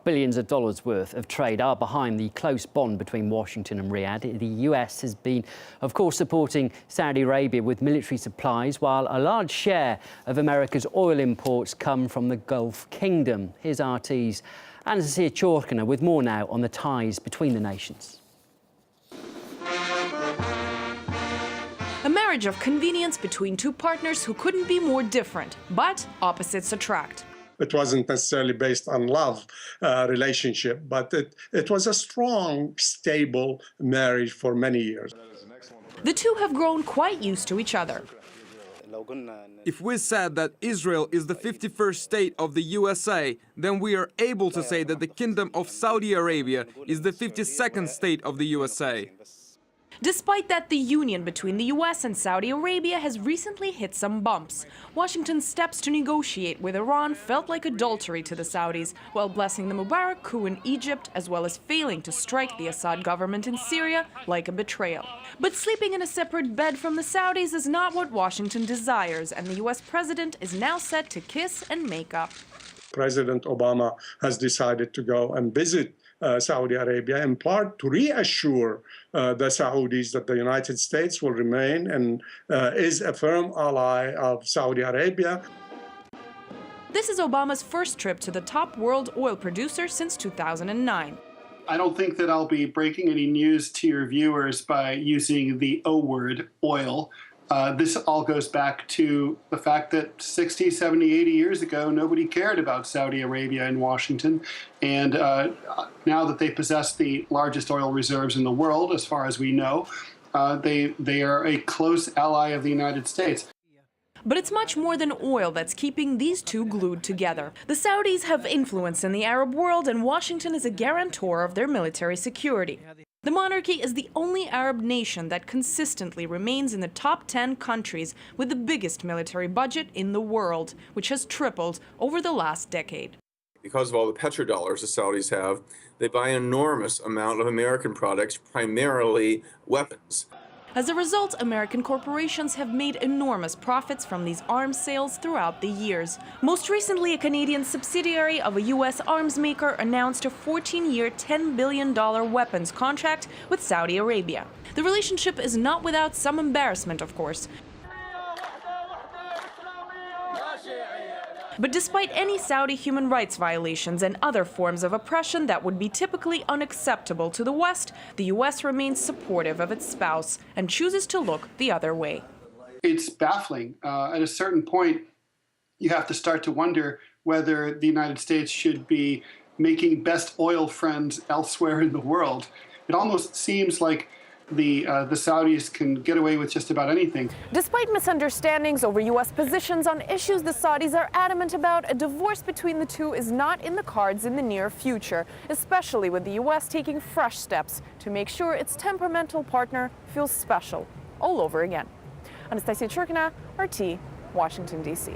Billions of dollars worth of trade are behind the close bond between Washington and Riyadh. The US has been, of course, supporting Saudi Arabia with military supplies, while a large share of America's oil imports come from the Gulf Kingdom. Here's RT's Anastasia Churkina with more now on the ties between the nations. A marriage of convenience between two partners who couldn't be more different, but opposites attract. It wasn't necessarily based on love relationship, but it was a strong, stable marriage for many years. The two have grown quite used to each other. If we said that Israel is the 51st state of the USA, then we are able to say that the Kingdom of Saudi Arabia is the 52nd state of the USA. Despite that, the union between the US and Saudi Arabia has recently hit some bumps. Washington's steps to negotiate with Iran felt like adultery to the Saudis, while blessing the Mubarak coup in Egypt, as well as failing to strike the Assad government in Syria, like a betrayal. But sleeping in a separate bed from the Saudis is not what Washington desires, and the US president is now set to kiss and make up. President Obama has decided to go and visit Saudi Arabia, in part to reassure the Saudis that the United States will remain and is a firm ally of Saudi Arabia. This is Obama's first trip to the top world oil producer since 2009. I don't think that I'll be breaking any news to your viewers by using the O word, oil. This all goes back to the fact that 60, 70, 80 years ago, nobody cared about Saudi Arabia in Washington. And now that they possess the largest oil reserves in the world, as far as we know, they are a close ally of the United States. But it's much more than oil that's keeping these two glued together. The Saudis have influence in the Arab world, and Washington is a guarantor of their military security. The monarchy is the only Arab nation that consistently remains in the top 10 countries with the biggest military budget in the world, which has tripled over the last decade. Because of all the petrodollars the Saudis have, they buy an enormous amount of American products, primarily weapons. As a result, American corporations have made enormous profits from these arms sales throughout the years. Most recently, a Canadian subsidiary of a U.S. arms maker announced a 14-year, $10 billion weapons contract with Saudi Arabia. The relationship is not without some embarrassment, of course. But despite any Saudi human rights violations and other forms of oppression that would be typically unacceptable to the West, the U.S. remains supportive of its spouse and chooses to look the other way. It's baffling. At a certain point, you have to start to wonder whether the United States should be making best oil friends elsewhere in the world. It almost seems like the Saudis can get away with just about anything. Despite misunderstandings over U.S. positions on issues the Saudis are adamant about, a divorce between the two is not in the cards in the near future, especially with the U.S. taking fresh steps to make sure its temperamental partner feels special all over again. Anastasia Churkina, RT, Washington, D.C.